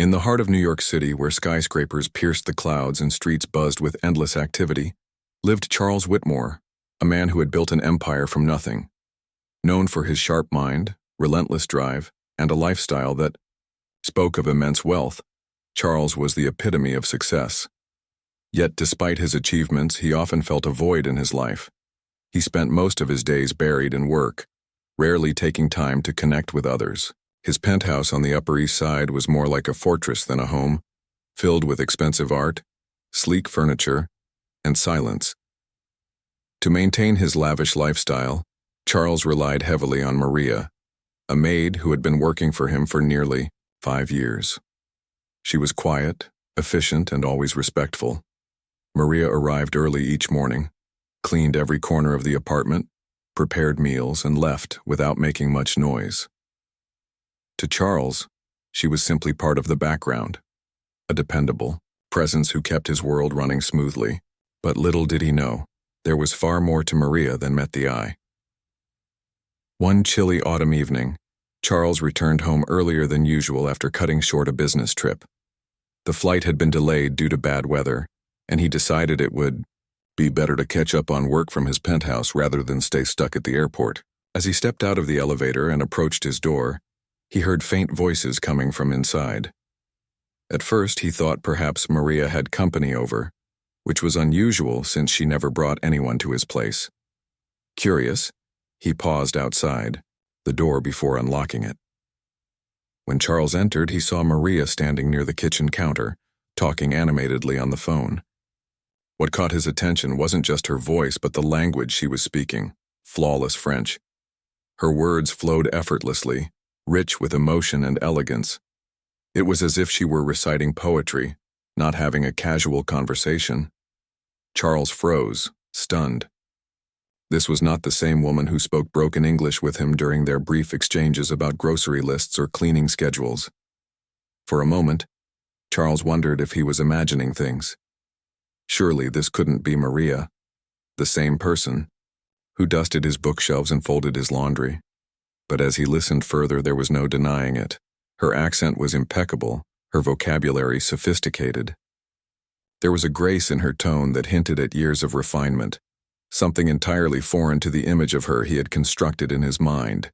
In the heart of New York City, where skyscrapers pierced the clouds and streets buzzed with endless activity, lived Charles Whitmore, a man who had built an empire from nothing. Known for his sharp mind, relentless drive, and a lifestyle that spoke of immense wealth, Charles was the epitome of success. Yet despite his achievements, he often felt a void in his life. He spent most of his days buried in work, rarely taking time to connect with others. His penthouse on the Upper East Side was more like a fortress than a home, filled with expensive art, sleek furniture, and silence. To maintain his lavish lifestyle, Charles relied heavily on Maria, a maid who had been working for him for nearly 5 years. She was quiet, efficient, and always respectful. Maria arrived early each morning, cleaned every corner of the apartment, prepared meals, and left without making much noise. To Charles, she was simply part of the background, a dependable presence who kept his world running smoothly. But little did he know, there was far more to Maria than met the eye. One chilly autumn evening, Charles returned home earlier than usual after cutting short a business trip. The flight had been delayed due to bad weather, and he decided it would be better to catch up on work from his penthouse rather than stay stuck at the airport. As he stepped out of the elevator and approached his door, he heard faint voices coming from inside. At first, he thought perhaps Maria had company over, which was unusual since she never brought anyone to his place. Curious, he paused outside the door before unlocking it. When Charles entered, he saw Maria standing near the kitchen counter, talking animatedly on the phone. What caught his attention wasn't just her voice, but the language she was speaking, flawless French. Her words flowed effortlessly, rich with emotion and elegance. It was as if she were reciting poetry, not having a casual conversation. Charles froze, stunned. This was not the same woman who spoke broken English with him during their brief exchanges about grocery lists or cleaning schedules. For a moment, Charles wondered if he was imagining things. Surely this couldn't be Maria, the same person, who dusted his bookshelves and folded his laundry. But as he listened further, there was no denying it. Her accent was impeccable, her vocabulary sophisticated. There was a grace in her tone that hinted at years of refinement, something entirely foreign to the image of her he had constructed in his mind.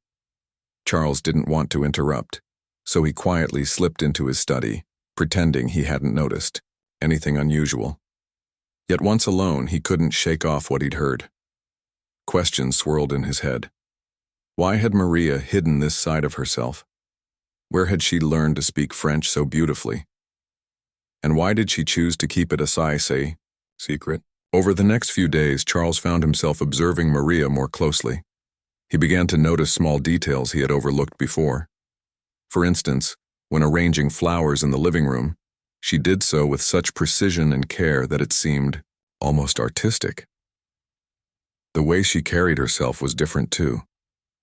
Charles didn't want to interrupt, so he quietly slipped into his study, pretending he hadn't noticed anything unusual. Yet once alone, he couldn't shake off what he'd heard. Questions swirled in his head. Why had Maria hidden this side of herself? Where had she learned to speak French so beautifully? And why did she choose to keep it a secret? Over the next few days, Charles found himself observing Maria more closely. He began to notice small details he had overlooked before. For instance, when arranging flowers in the living room, she did so with such precision and care that it seemed almost artistic. The way she carried herself was different too.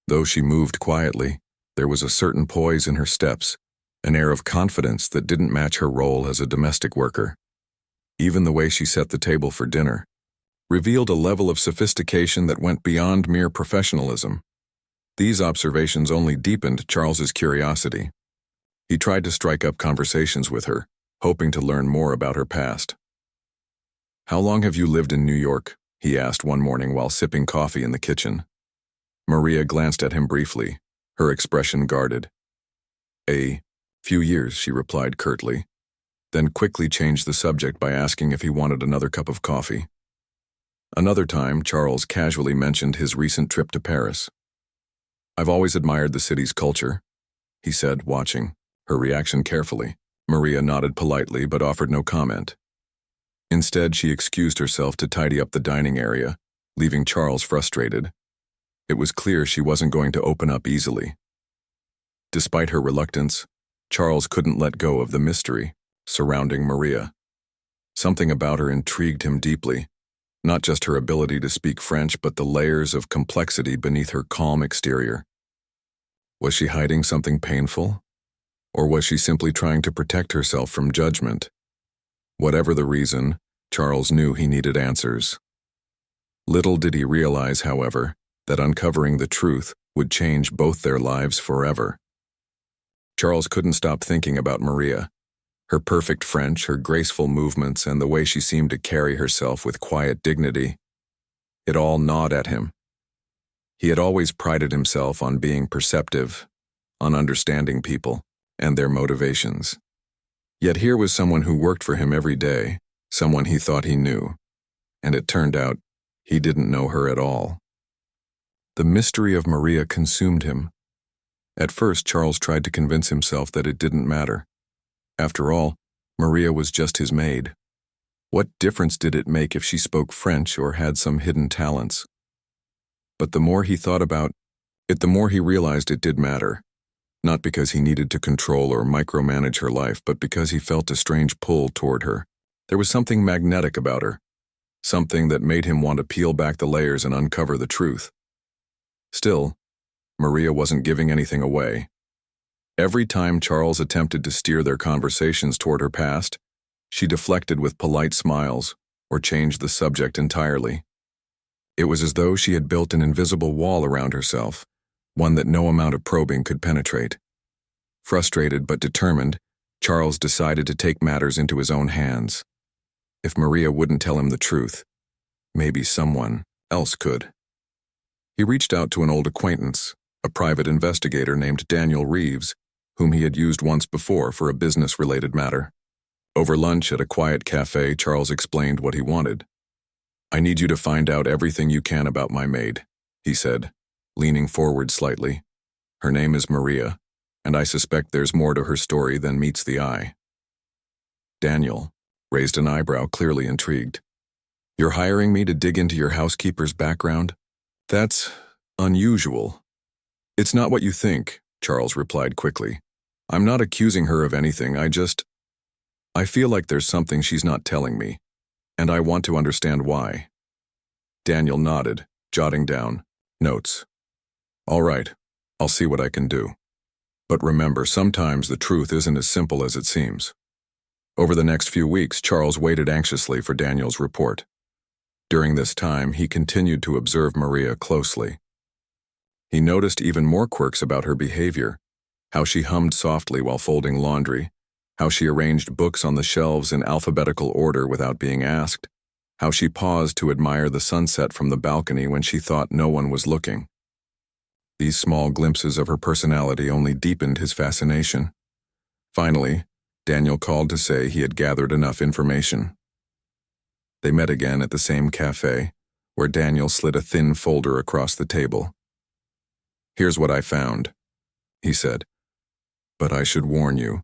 Though she moved quietly, there was a certain poise in her steps, an air of confidence that didn't match her role as a domestic worker. Even the way she set the table for dinner revealed a level of sophistication that went beyond mere professionalism. These observations only deepened Charles's curiosity. He tried to strike up conversations with her, hoping to learn more about her past. "How long have you lived in New York?" he asked one morning while sipping coffee in the kitchen. Maria glanced at him briefly, her expression guarded. "A few years," she replied curtly, then quickly changed the subject by asking if he wanted another cup of coffee. Another time, Charles casually mentioned his recent trip to Paris. "I've always admired the city's culture," he said, watching her reaction carefully. Maria nodded politely but offered no comment. Instead, she excused herself to tidy up the dining area, leaving Charles frustrated. It was clear she wasn't going to open up easily. Despite her reluctance, Charles couldn't let go of the mystery surrounding Maria. Something about her intrigued him deeply, not just her ability to speak French, but the layers of complexity beneath her calm exterior. Was she hiding something painful? Or was she simply trying to protect herself from judgment? Whatever the reason, Charles knew he needed answers. Little did he realize, however, that uncovering the truth would change both their lives forever. Charles couldn't stop thinking about Maria, Her perfect French, her graceful movements, and the way she seemed to carry herself with quiet dignity, it all gnawed at him. He had always prided himself on being perceptive, on understanding people and their motivations. Yet here was someone who worked for him every day, someone he thought he knew, and it turned out he didn't know her at all. The mystery of Maria consumed him. At first, Charles tried to convince himself that it didn't matter. After all, Maria was just his maid. What difference did it make if she spoke French or had some hidden talents? But the more he thought about it, the more he realized it did matter. Not because he needed to control or micromanage her life, but because he felt a strange pull toward her. There was something magnetic about her, something that made him want to peel back the layers and uncover the truth. Still, Maria wasn't giving anything away. Every time Charles attempted to steer their conversations toward her past, she deflected with polite smiles or changed the subject entirely. It was as though she had built an invisible wall around herself, one that no amount of probing could penetrate. Frustrated but determined, Charles decided to take matters into his own hands. If Maria wouldn't tell him the truth, maybe someone else could. He reached out to an old acquaintance, a private investigator named Daniel Reeves, whom he had used once before for a business-related matter. Over lunch at a quiet cafe, Charles explained what he wanted. "I need you to find out everything you can about my maid," he said, leaning forward slightly. "Her name is Maria, and I suspect there's more to her story than meets the eye." Daniel raised an eyebrow, clearly intrigued. "You're hiring me to dig into your housekeeper's background? That's unusual." "It's not what you think," Charles replied quickly. "I'm not accusing her of anything, I feel like there's something she's not telling me, and I want to understand why." Daniel nodded, jotting down notes. "All right, I'll see what I can do. But remember, sometimes the truth isn't as simple as it seems." Over the next few weeks, Charles waited anxiously for Daniel's report. During this time, he continued to observe Maria closely. He noticed even more quirks about her behavior, how she hummed softly while folding laundry, how she arranged books on the shelves in alphabetical order without being asked, how she paused to admire the sunset from the balcony when she thought no one was looking. These small glimpses of her personality only deepened his fascination. Finally, Daniel called to say he had gathered enough information. They met again at the same cafe, where Daniel slid a thin folder across the table. "Here's what I found," he said. "But I should warn you,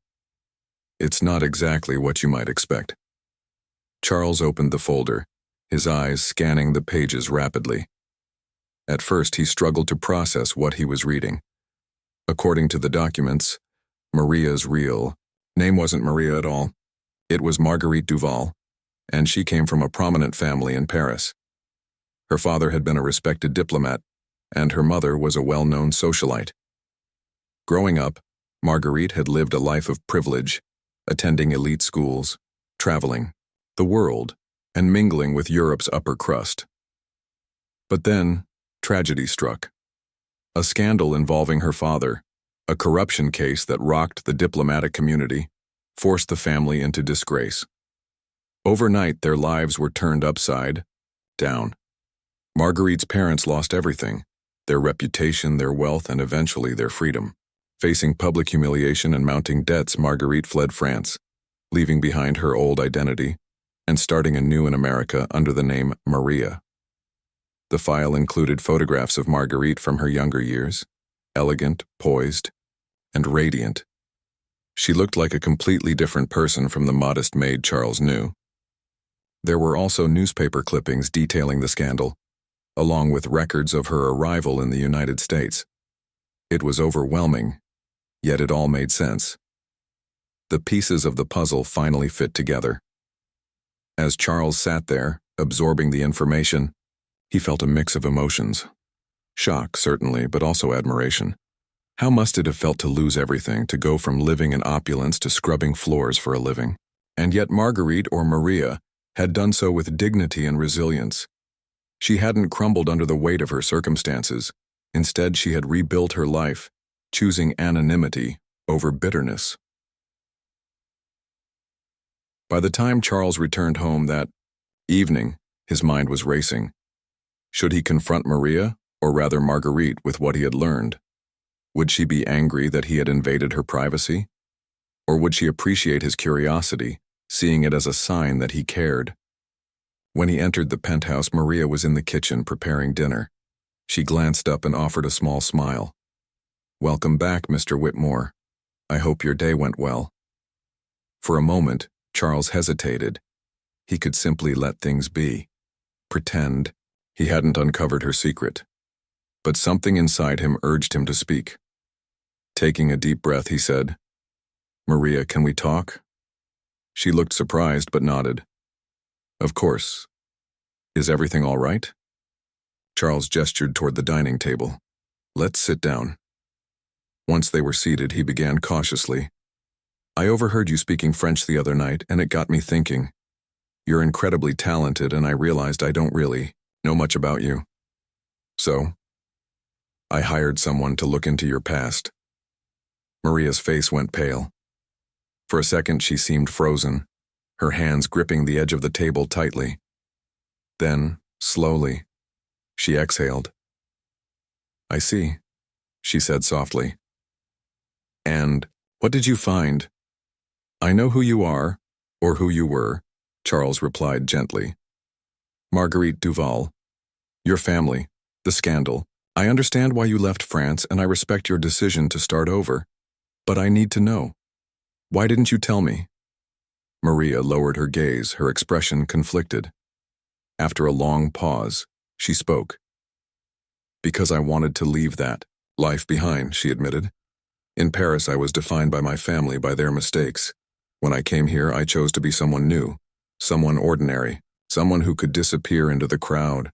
it's not exactly what you might expect." Charles opened the folder, his eyes scanning the pages rapidly. At first, he struggled to process what he was reading. According to the documents, Maria's real name wasn't Maria at all. It was Marguerite Duval, and she came from a prominent family in Paris. Her father had been a respected diplomat, and her mother was a well-known socialite. Growing up, Marguerite had lived a life of privilege, attending elite schools, traveling the world, and mingling with Europe's upper crust. But then, tragedy struck. A scandal involving her father, a corruption case that rocked the diplomatic community, forced the family into disgrace. Overnight, their lives were turned upside down. Marguerite's parents lost everything: their reputation, their wealth, and eventually their freedom. Facing public humiliation and mounting debts, Marguerite fled France, leaving behind her old identity and starting anew in America under the name Maria. The file included photographs of Marguerite from her younger years, elegant, poised, and radiant. She looked like a completely different person from the modest maid Charles knew. There were also newspaper clippings detailing the scandal, along with records of her arrival in the United States. It was overwhelming, yet it all made sense. The pieces of the puzzle finally fit together. As Charles sat there, absorbing the information, he felt a mix of emotions. Shock, certainly, but also admiration. How must it have felt to lose everything, to go from living in opulence to scrubbing floors for a living? And yet Marguerite, or Maria, had done so with dignity and resilience. She hadn't crumbled under the weight of her circumstances. Instead, she had rebuilt her life, choosing anonymity over bitterness. By the time Charles returned home that evening, his mind was racing. Should he confront Maria, or rather Marguerite, with what he had learned? Would she be angry that he had invaded her privacy? Or would she appreciate his curiosity, seeing it as a sign that he cared? When he entered the penthouse, Maria was in the kitchen preparing dinner. She glanced up and offered a small smile. "Welcome back, Mr. Whitmore. I hope your day went well." For a moment, Charles hesitated. He could simply let things be, pretend he hadn't uncovered her secret. But something inside him urged him to speak. Taking a deep breath, he said, "Maria, can we talk?" She looked surprised but nodded. "Of course. Is everything all right?" Charles gestured toward the dining table. "Let's sit down." Once they were seated, he began cautiously. "I overheard you speaking French the other night, and it got me thinking. You're incredibly talented, and I realized I don't really know much about you. So, I hired someone to look into your past." Maria's face went pale. For a second, she seemed frozen, her hands gripping the edge of the table tightly. Then, slowly, she exhaled. "I see," she said softly. "And what did you find?" "I know who you are, or who you were," Charles replied gently. "Marguerite Duval. Your family, the scandal. I understand why you left France, and I respect your decision to start over. But I need to know. Why didn't you tell me?" Maria lowered her gaze, her expression conflicted. After a long pause, she spoke. "Because I wanted to leave that life behind," she admitted. "In Paris, I was defined by my family, by their mistakes. When I came here, I chose to be someone new, someone ordinary, someone who could disappear into the crowd.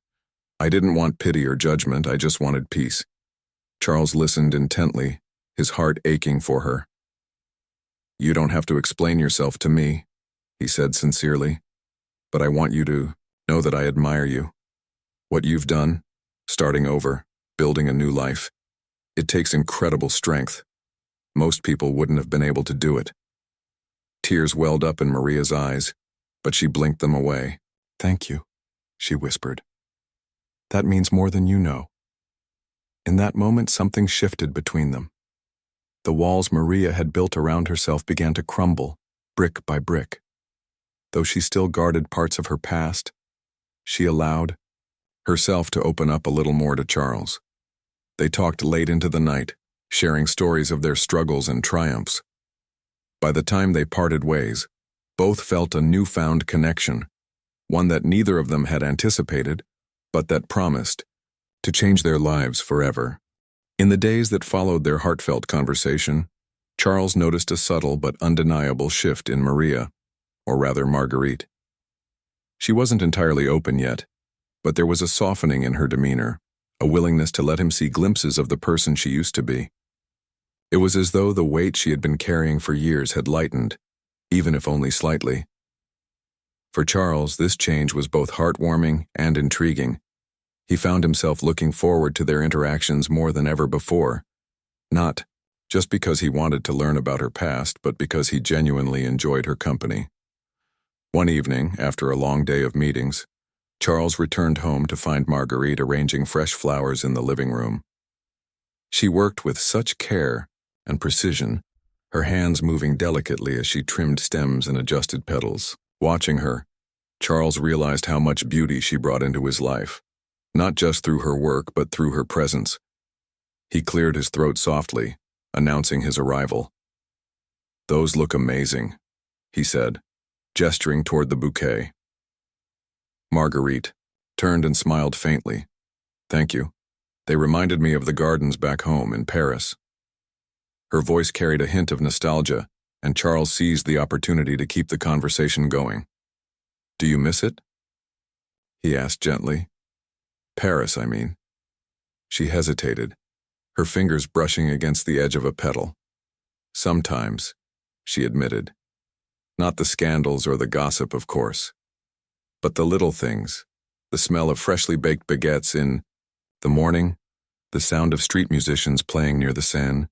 I didn't want pity or judgment, I just wanted peace." Charles listened intently, his heart aching for her. "You don't have to explain yourself to me," he said sincerely, "but I want you to know that I admire you. What you've done, starting over, building a new life, it takes incredible strength. Most people wouldn't have been able to do it." Tears welled up in Maria's eyes, but she blinked them away. "Thank you," she whispered. "That means more than you know." In that moment, something shifted between them. The walls Maria had built around herself began to crumble, brick by brick. Though she still guarded parts of her past, she allowed herself to open up a little more to Charles. They talked late into the night, sharing stories of their struggles and triumphs. By the time they parted ways, both felt a newfound connection, one that neither of them had anticipated, but that promised to change their lives forever. In the days that followed their heartfelt conversation, Charles noticed a subtle but undeniable shift in Maria, or rather Marguerite. She wasn't entirely open yet, but there was a softening in her demeanor, a willingness to let him see glimpses of the person she used to be. It was as though the weight she had been carrying for years had lightened, even if only slightly. For Charles, this change was both heartwarming and intriguing. He found himself looking forward to their interactions more than ever before, not just because he wanted to learn about her past, but because he genuinely enjoyed her company. One evening, after a long day of meetings, Charles returned home to find Marguerite arranging fresh flowers in the living room. She worked with such care and precision, her hands moving delicately as she trimmed stems and adjusted petals. Watching her, Charles realized how much beauty she brought into his life, not just through her work but through her presence. He cleared his throat softly, announcing his arrival. "Those look amazing," he said, gesturing toward the bouquet. Marguerite turned and smiled faintly. "Thank you. They reminded me of the gardens back home in Paris." Her voice carried a hint of nostalgia, and Charles seized the opportunity to keep the conversation going. "Do you miss it?" he asked gently. "Paris, I mean." She hesitated, her fingers brushing against the edge of a petal. "Sometimes," she admitted. "Not the scandals or the gossip, of course. But the little things, the smell of freshly baked baguettes in the morning, the sound of street musicians playing near the Seine,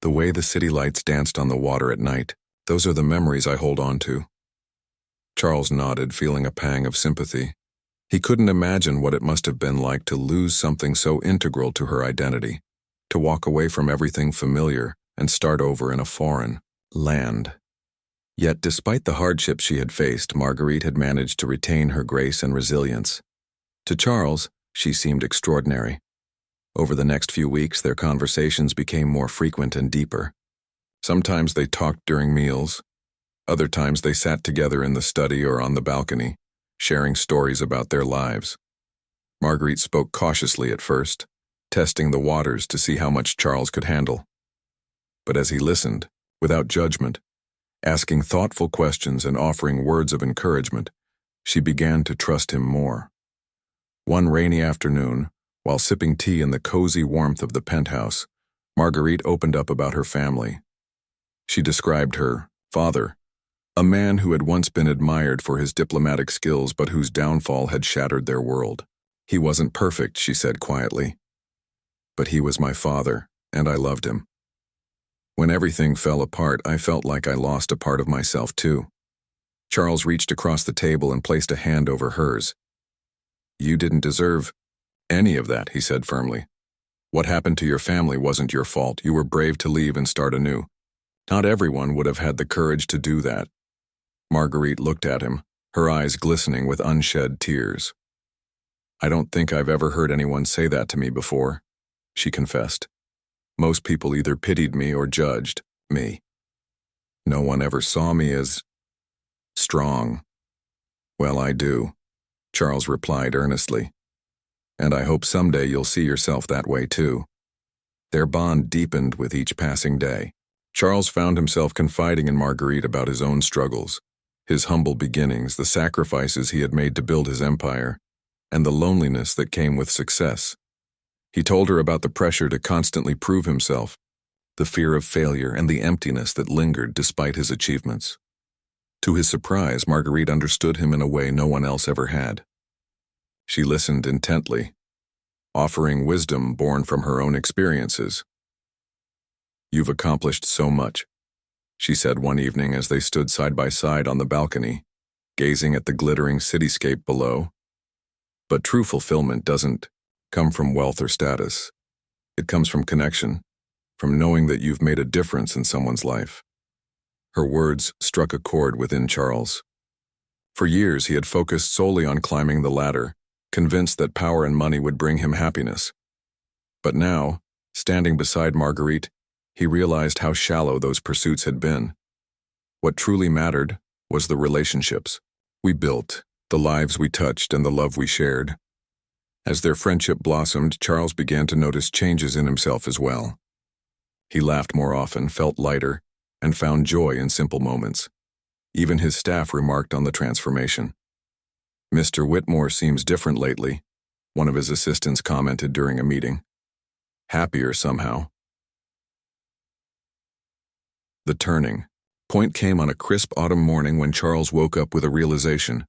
the way the city lights danced on the water at night, those are the memories I hold on to." Charles nodded, feeling a pang of sympathy. He couldn't imagine what it must have been like to lose something so integral to her identity, to walk away from everything familiar and start over in a foreign land. Yet despite the hardships she had faced, Marguerite had managed to retain her grace and resilience. To Charles, she seemed extraordinary. Over the next few weeks, their conversations became more frequent and deeper. Sometimes they talked during meals. Other times they sat together in the study or on the balcony, sharing stories about their lives. Marguerite spoke cautiously at first, testing the waters to see how much Charles could handle. But as he listened, without judgment, asking thoughtful questions and offering words of encouragement, she began to trust him more. One rainy afternoon, while sipping tea in the cozy warmth of the penthouse, Marguerite opened up about her family. She described her father, a man who had once been admired for his diplomatic skills but whose downfall had shattered their world. He wasn't perfect, she said quietly. But he was my father, and I loved him. When everything fell apart, I felt like I lost a part of myself too. Charles reached across the table and placed a hand over hers. You didn't deserve any of that, he said firmly. What happened to your family wasn't your fault. You were brave to leave and start anew. Not everyone would have had the courage to do that. Marguerite looked at him, her eyes glistening with unshed tears. I don't think I've ever heard anyone say that to me before, she confessed. Most people either pitied me or judged me. No one ever saw me as strong. Well, I do, Charles replied earnestly. And I hope someday you'll see yourself that way too. Their bond deepened with each passing day. Charles found himself confiding in Marguerite about his own struggles, his humble beginnings, the sacrifices he had made to build his empire, and the loneliness that came with success. He told her about the pressure to constantly prove himself, the fear of failure, and the emptiness that lingered despite his achievements. To his surprise, Marguerite understood him in a way no one else ever had. She listened intently, offering wisdom born from her own experiences. You've accomplished so much, she said one evening as they stood side by side on the balcony, gazing at the glittering cityscape below. But true fulfillment doesn't come from wealth or status. It comes from connection, from knowing that you've made a difference in someone's life. Her words struck a chord within Charles. For years, he had focused solely on climbing the ladder, convinced that power and money would bring him happiness. But now, standing beside Marguerite, he realized how shallow those pursuits had been. What truly mattered was the relationships we built, the lives we touched, and the love we shared. As their friendship blossomed, Charles began to notice changes in himself as well. He laughed more often, felt lighter, and found joy in simple moments. Even his staff remarked on the transformation. Mr. Whitmore seems different lately, one of his assistants commented during a meeting. Happier somehow. The turning point came on a crisp autumn morning when Charles woke up with a realization.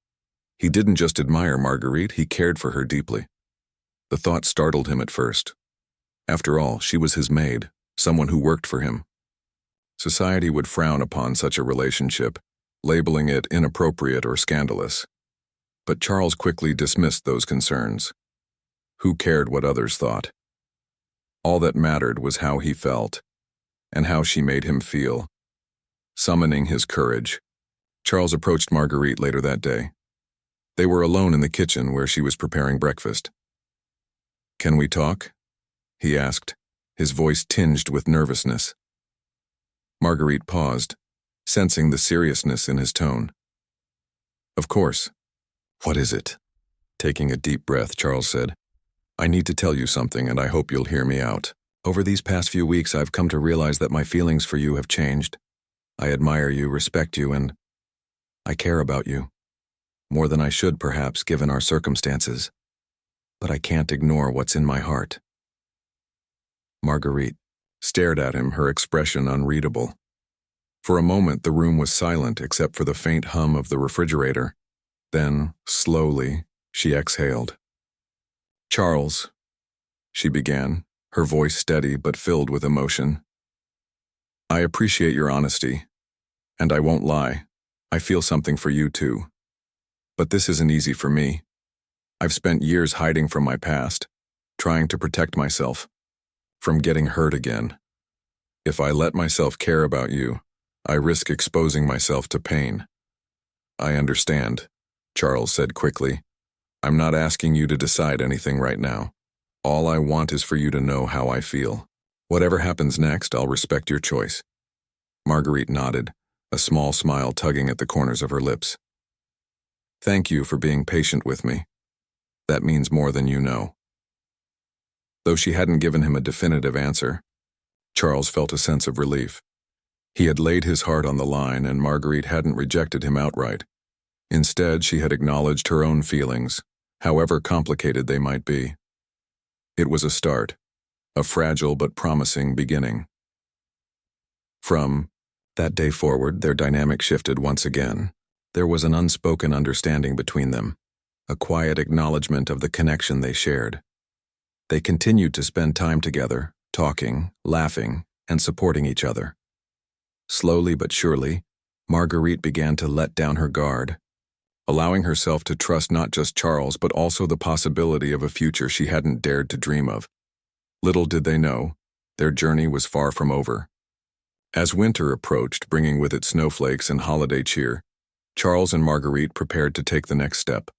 He didn't just admire Marguerite, he cared for her deeply. The thought startled him at first. After all, she was his maid, someone who worked for him. Society would frown upon such a relationship, labeling it inappropriate or scandalous. But Charles quickly dismissed those concerns. Who cared what others thought? All that mattered was how he felt, and how she made him feel. Summoning his courage, Charles approached Marguerite later that day. They were alone in the kitchen where she was preparing breakfast. Can we talk? He asked, his voice tinged with nervousness. Marguerite paused, sensing the seriousness in his tone. Of course. What is it? Taking a deep breath, Charles said. I need to tell you something, and I hope you'll hear me out. Over these past few weeks, I've come to realize that my feelings for you have changed. I admire you, respect you, and I care about you. More than I should, perhaps, given our circumstances. But I can't ignore what's in my heart. Marguerite stared at him, her expression unreadable. For a moment, the room was silent except for the faint hum of the refrigerator. Then, slowly, she exhaled. Charles, she began, her voice steady but filled with emotion. I appreciate your honesty, and I won't lie. I feel something for you too. But this isn't easy for me. I've spent years hiding from my past, trying to protect myself from getting hurt again. If I let myself care about you, I risk exposing myself to pain. I understand, Charles said quickly. I'm not asking you to decide anything right now. All I want is for you to know how I feel. Whatever happens next, I'll respect your choice. Marguerite nodded, a small smile tugging at the corners of her lips. Thank you for being patient with me. That means more than you know. Though she hadn't given him a definitive answer, Charles felt a sense of relief. He had laid his heart on the line, and Marguerite hadn't rejected him outright. Instead, she had acknowledged her own feelings, however complicated they might be. It was a start, a fragile but promising beginning. From that day forward, their dynamic shifted once again. There was an unspoken understanding between them, a quiet acknowledgement of the connection they shared. They continued to spend time together, talking, laughing, and supporting each other. Slowly but surely, Marguerite began to let down her guard, allowing herself to trust not just Charles but also the possibility of a future she hadn't dared to dream of. Little did they know, their journey was far from over. As winter approached, bringing with it snowflakes and holiday cheer, Charles and Marguerite prepared to take the next step,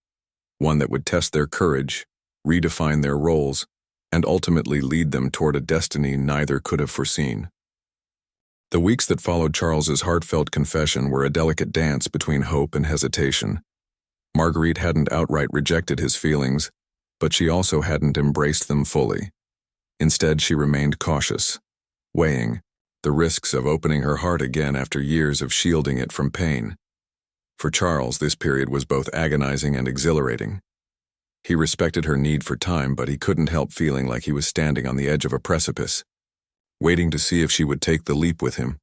one that would test their courage, redefine their roles, and ultimately lead them toward a destiny neither could have foreseen. The weeks that followed Charles's heartfelt confession were a delicate dance between hope and hesitation. Marguerite hadn't outright rejected his feelings, but she also hadn't embraced them fully. Instead, she remained cautious, weighing the risks of opening her heart again after years of shielding it from pain. For Charles, this period was both agonizing and exhilarating. He respected her need for time, but he couldn't help feeling like he was standing on the edge of a precipice, waiting to see if she would take the leap with him.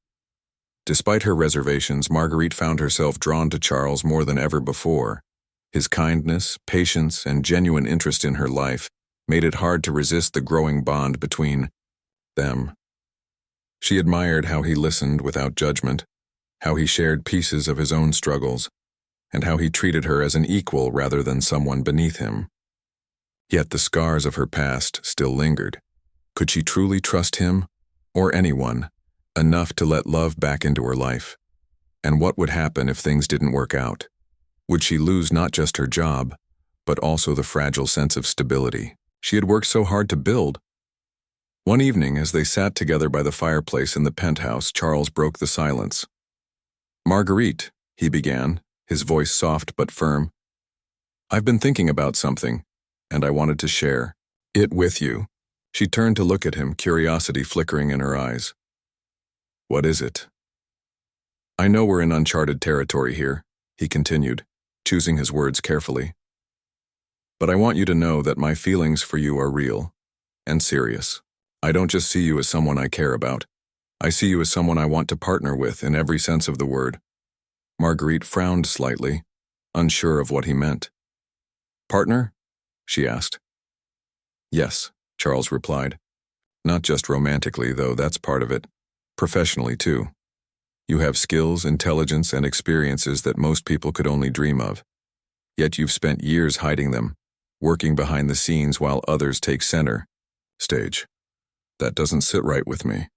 Despite her reservations, Marguerite found herself drawn to Charles more than ever before. His kindness, patience, and genuine interest in her life made it hard to resist the growing bond between them. She admired how he listened without judgment, how he shared pieces of his own struggles, and how he treated her as an equal rather than someone beneath him. Yet the scars of her past still lingered. Could she truly trust him, or anyone, enough to let love back into her life? And what would happen if things didn't work out? Would she lose not just her job, but also the fragile sense of stability she had worked so hard to build? One evening, as they sat together by the fireplace in the penthouse, Charles broke the silence. "Marguerite," he began, his voice soft but firm, "I've been thinking about something, and I wanted to share it with you." She turned to look at him, curiosity flickering in her eyes. "What is it?" "I know we're in uncharted territory here," he continued, choosing his words carefully. "But I want you to know that my feelings for you are real and serious. I don't just see you as someone I care about. I see you as someone I want to partner with in every sense of the word." Marguerite frowned slightly, unsure of what he meant. "Partner?" she asked. "Yes," Charles replied. "Not just romantically, though that's part of it. Professionally, too. You have skills, intelligence, and experiences that most people could only dream of. Yet you've spent years hiding them, working behind the scenes while others take center stage. That doesn't sit right with me."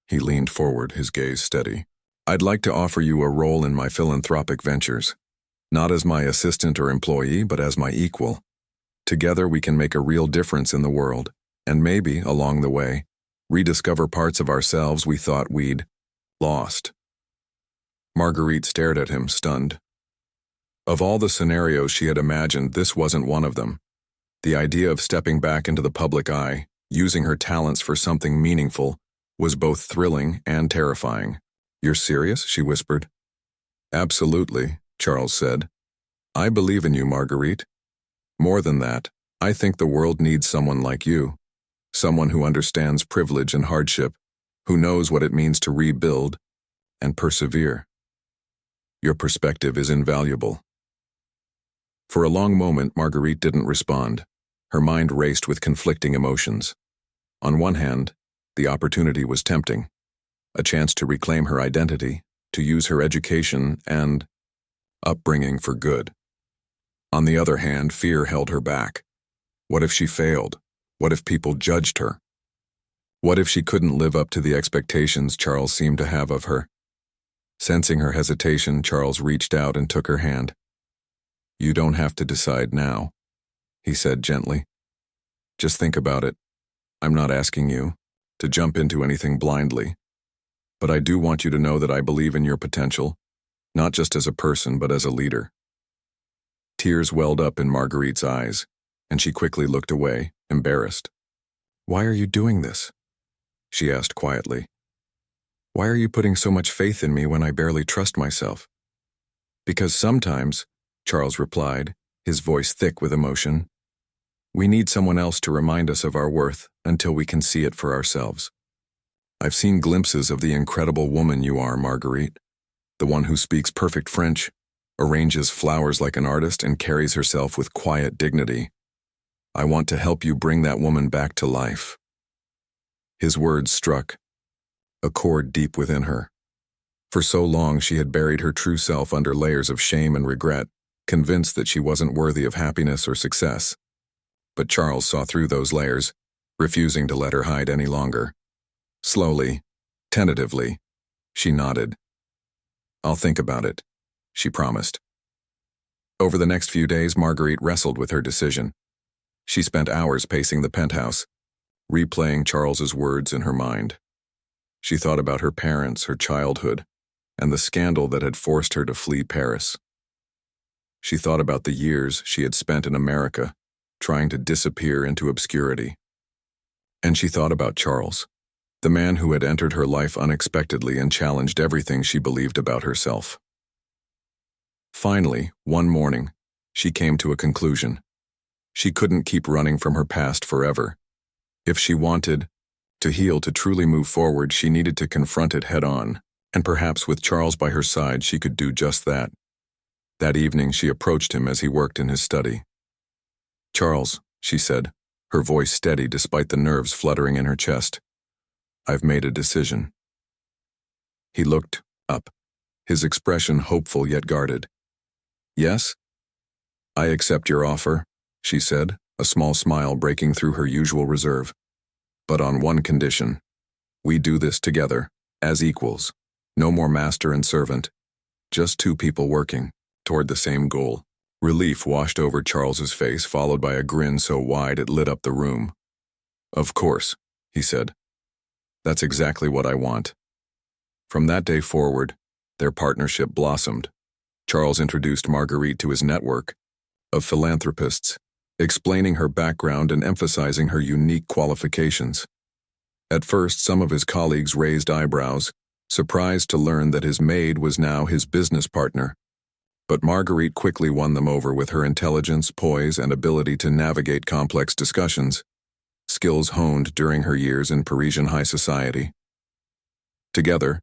He leaned forward, his gaze steady. "I'd like to offer you a role in my philanthropic ventures. Not as my assistant or employee, but as my equal. Together we can make a real difference in the world, and maybe, along the way, rediscover parts of ourselves we thought we'd lost." Marguerite stared at him, stunned. Of all the scenarios she had imagined, this wasn't one of them. The idea of stepping back into the public eye, using her talents for something meaningful, was both thrilling and terrifying. "You're serious?" she whispered. "Absolutely," Charles said. "I believe in you, Marguerite. More than that, I think the world needs someone like you. Someone who understands privilege and hardship, who knows what it means to rebuild and persevere. Your perspective is invaluable." For a long moment, Marguerite didn't respond. Her mind raced with conflicting emotions. On one hand, the opportunity was tempting. A chance to reclaim her identity, to use her education and upbringing for good. On the other hand, fear held her back. What if she failed? What if people judged her? What if she couldn't live up to the expectations Charles seemed to have of her? Sensing her hesitation, Charles reached out and took her hand. "You don't have to decide now," he said gently. "Just think about it. I'm not asking you to jump into anything blindly, but I do want you to know that I believe in your potential, not just as a person, but as a leader." Tears welled up in Marguerite's eyes, and she quickly looked away, embarrassed. "Why are you doing this?" she asked quietly. "Why are you putting so much faith in me when I barely trust myself?" "Because sometimes," Charles replied, his voice thick with emotion, "we need someone else to remind us of our worth until we can see it for ourselves. I've seen glimpses of the incredible woman you are, Marguerite, the one who speaks perfect French, arranges flowers like an artist, and carries herself with quiet dignity. I want to help you bring that woman back to life." His words struck a chord deep within her. For so long she had buried her true self under layers of shame and regret, convinced that she wasn't worthy of happiness or success. But Charles saw through those layers, refusing to let her hide any longer. Slowly, tentatively, she nodded. "I'll think about it," she promised. Over the next few days, Marguerite wrestled with her decision. She spent hours pacing the penthouse, replaying Charles's words in her mind. She thought about her parents, her childhood, and the scandal that had forced her to flee Paris. She thought about the years she had spent in America, trying to disappear into obscurity. And she thought about Charles, the man who had entered her life unexpectedly and challenged everything she believed about herself. Finally, one morning, she came to a conclusion. She couldn't keep running from her past forever. If she wanted to heal, to truly move forward, she needed to confront it head-on, and perhaps with Charles by her side she could do just that. That evening she approached him as he worked in his study. "Charles," she said, her voice steady despite the nerves fluttering in her chest, "I've made a decision." He looked up, his expression hopeful yet guarded. "Yes?" "I accept your offer," she said, a small smile breaking through her usual reserve. "But on one condition. We do this together, as equals. No more master and servant. Just two people working toward the same goal." Relief washed over Charles's face, followed by a grin so wide it lit up the room. "Of course," he said. "That's exactly what I want." From that day forward, their partnership blossomed. Charles introduced Marguerite to his network of philanthropists, explaining her background and emphasizing her unique qualifications. At first, some of his colleagues raised eyebrows, surprised to learn that his maid was now his business partner. But Marguerite quickly won them over with her intelligence, poise, and ability to navigate complex discussions, skills honed during her years in Parisian high society. Together,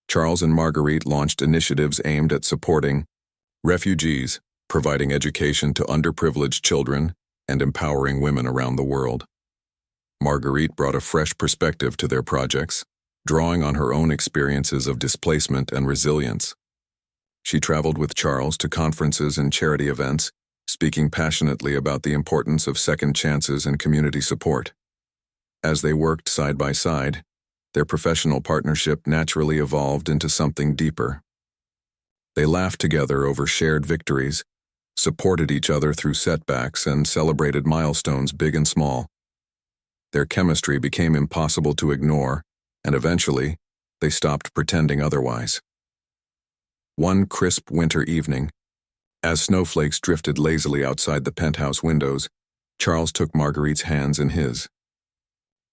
Charles and Marguerite launched initiatives aimed at supporting refugees, providing education to underprivileged children, and empowering women around the world. Marguerite brought a fresh perspective to their projects, drawing on her own experiences of displacement and resilience. She traveled with Charles to conferences and charity events, speaking passionately about the importance of second chances and community support. As they worked side by side, their professional partnership naturally evolved into something deeper. They laughed together over shared victories, supported each other through setbacks, and celebrated milestones big and small. Their chemistry became impossible to ignore, and eventually, they stopped pretending otherwise. One crisp winter evening, as snowflakes drifted lazily outside the penthouse windows, Charles took Marguerite's hands in his.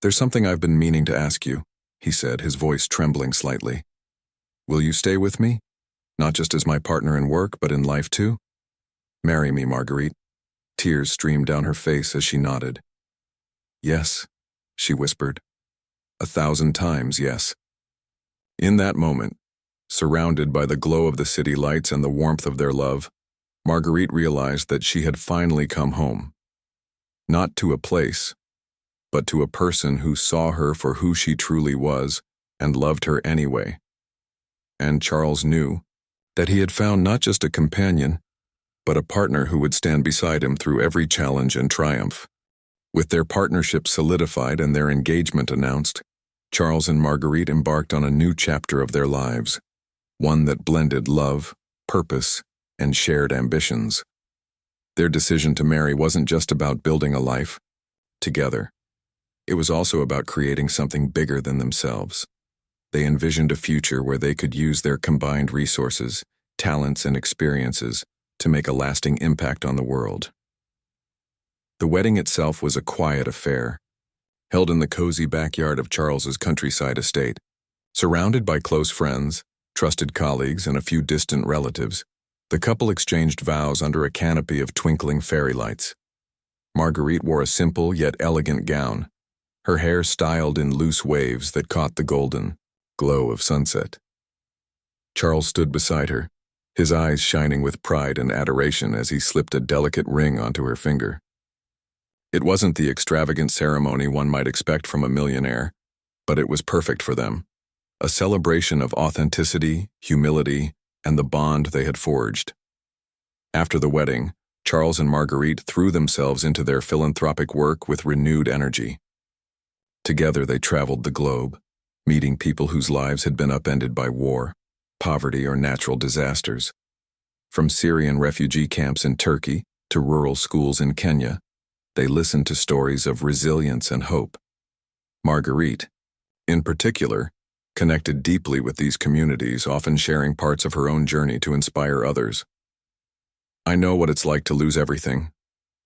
"There's something I've been meaning to ask you," he said, his voice trembling slightly. "Will you stay with me? Not just as my partner in work, but in life too? Marry me, Marguerite." Tears streamed down her face as she nodded. "Yes," she whispered. 1,000 times yes. In that moment, surrounded by the glow of the city lights and the warmth of their love, Marguerite realized that she had finally come home. Not to a place, but to a person who saw her for who she truly was and loved her anyway. And Charles knew that he had found not just a companion, but a partner who would stand beside him through every challenge and triumph. With their partnership solidified and their engagement announced, Charles and Marguerite embarked on a new chapter of their lives, one that blended love, purpose, and shared ambitions. Their decision to marry wasn't just about building a life together. It was also about creating something bigger than themselves. They envisioned a future where they could use their combined resources, talents, and experiences to make a lasting impact on the world. The wedding itself was a quiet affair, held in the cozy backyard of Charles's countryside estate. Surrounded by close friends, trusted colleagues, and a few distant relatives, the couple exchanged vows under a canopy of twinkling fairy lights. Marguerite wore a simple yet elegant gown, her hair styled in loose waves that caught the golden glow of sunset. Charles stood beside her, his eyes shining with pride and adoration as he slipped a delicate ring onto her finger. It wasn't the extravagant ceremony one might expect from a millionaire, but it was perfect for them. A celebration of authenticity, humility, and the bond they had forged. After the wedding, Charles and Marguerite threw themselves into their philanthropic work with renewed energy. Together they traveled the globe, meeting people whose lives had been upended by war, poverty, or natural disasters. From Syrian refugee camps in Turkey to rural schools in Kenya, they listened to stories of resilience and hope. Marguerite, in particular, connected deeply with these communities, often sharing parts of her own journey to inspire others. "I know what it's like to lose everything,"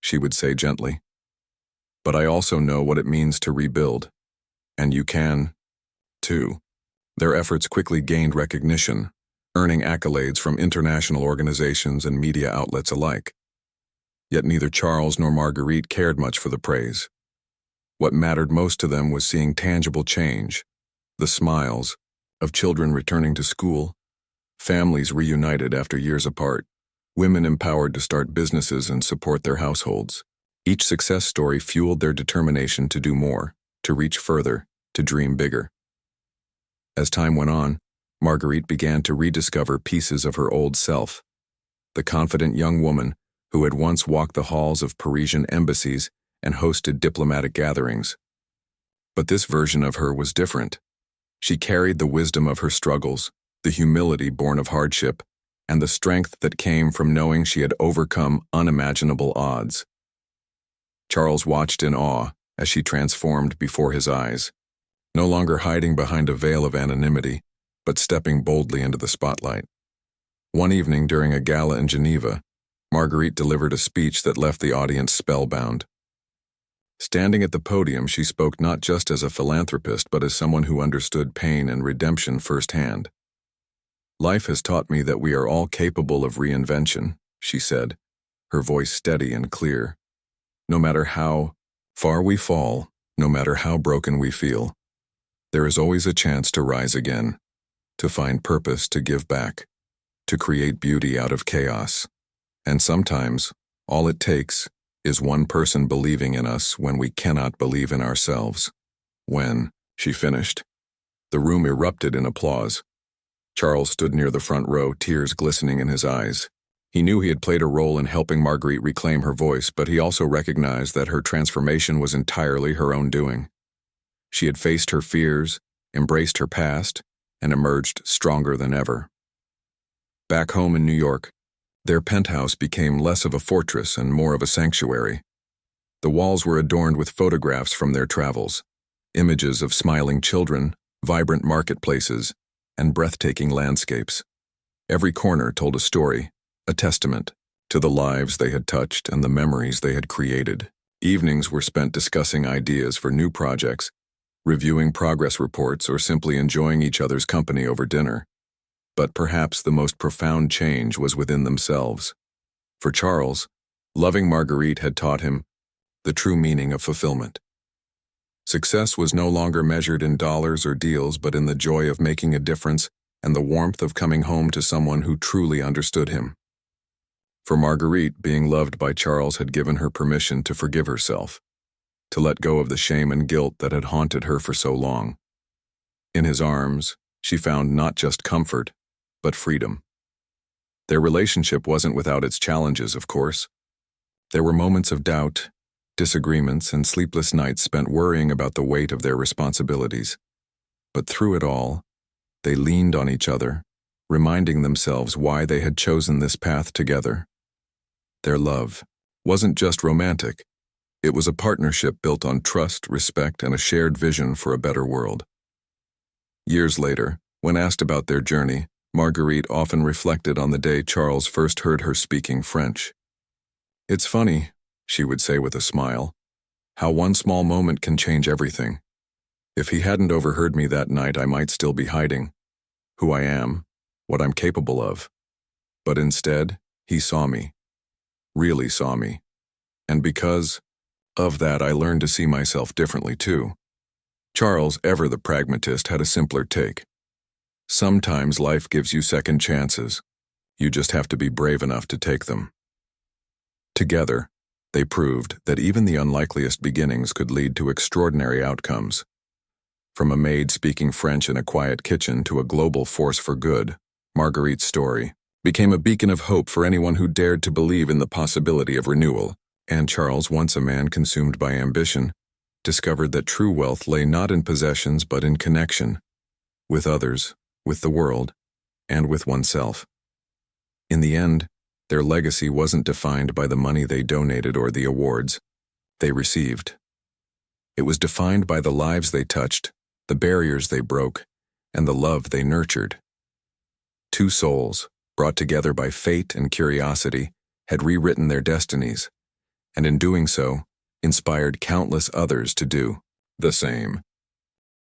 she would say gently. "But I also know what it means to rebuild. And you can, too." Their efforts quickly gained recognition, earning accolades from international organizations and media outlets alike. Yet neither Charles nor Marguerite cared much for the praise. What mattered most to them was seeing tangible change, the smiles of children returning to school, families reunited after years apart, women empowered to start businesses and support their households. Each success story fueled their determination to do more, to reach further, to dream bigger. As time went on, Marguerite began to rediscover pieces of her old self, the confident young woman who had once walked the halls of Parisian embassies and hosted diplomatic gatherings. But this version of her was different. She carried the wisdom of her struggles, the humility born of hardship, and the strength that came from knowing she had overcome unimaginable odds. Charles watched in awe as she transformed before his eyes, no longer hiding behind a veil of anonymity, but stepping boldly into the spotlight. One evening during a gala in Geneva, Marguerite delivered a speech that left the audience spellbound. Standing at the podium, she spoke not just as a philanthropist, but as someone who understood pain and redemption firsthand. "Life has taught me that we are all capable of reinvention," she said, her voice steady and clear. "No matter how far we fall, no matter how broken we feel, there is always a chance to rise again, to find purpose, to give back, to create beauty out of chaos. And sometimes, all it takes is one person believing in us when we cannot believe in ourselves." When she finished, the room erupted in applause. Charles stood near the front row, tears glistening in his eyes. He knew he had played a role in helping Marguerite reclaim her voice, but he also recognized that her transformation was entirely her own doing. She had faced her fears, embraced her past, and emerged stronger than ever. Back home in New York, their penthouse became less of a fortress and more of a sanctuary. The walls were adorned with photographs from their travels, images of smiling children, vibrant marketplaces, and breathtaking landscapes. Every corner told a story, a testament to the lives they had touched and the memories they had created. Evenings were spent discussing ideas for new projects, reviewing progress reports, or simply enjoying each other's company over dinner. But perhaps the most profound change was within themselves. For Charles, loving Marguerite had taught him the true meaning of fulfillment. Success was no longer measured in dollars or deals, but in the joy of making a difference and the warmth of coming home to someone who truly understood him. For Marguerite, being loved by Charles had given her permission to forgive herself, to let go of the shame and guilt that had haunted her for so long. In his arms, she found not just comfort, but freedom. Their relationship wasn't without its challenges, of course. There were moments of doubt, disagreements, and sleepless nights spent worrying about the weight of their responsibilities. But through it all, they leaned on each other, reminding themselves why they had chosen this path together. Their love wasn't just romantic. It was a partnership built on trust, respect, and a shared vision for a better world. Years later, when asked about their journey, Marguerite often reflected on the day Charles first heard her speaking French. "It's funny," she would say with a smile, "how one small moment can change everything. If he hadn't overheard me that night, I might still be hiding who I am, what I'm capable of. But instead, he saw me, really saw me. And because of that, I learned to see myself differently too." Charles, ever the pragmatist, had a simpler take. Sometimes life gives you second chances. You just have to be brave enough to take them. Together, they proved that even the unlikeliest beginnings could lead to extraordinary outcomes. From a maid speaking French in a quiet kitchen to a global force for good, Marguerite's story became a beacon of hope for anyone who dared to believe in the possibility of renewal. And Charles, once a man consumed by ambition, discovered that true wealth lay not in possessions but in connection with others, with the world, and with oneself. In the end, their legacy wasn't defined by the money they donated or the awards they received. It was defined by the lives they touched, the barriers they broke, and the love they nurtured. Two souls, brought together by fate and curiosity, had rewritten their destinies, and in doing so, inspired countless others to do the same.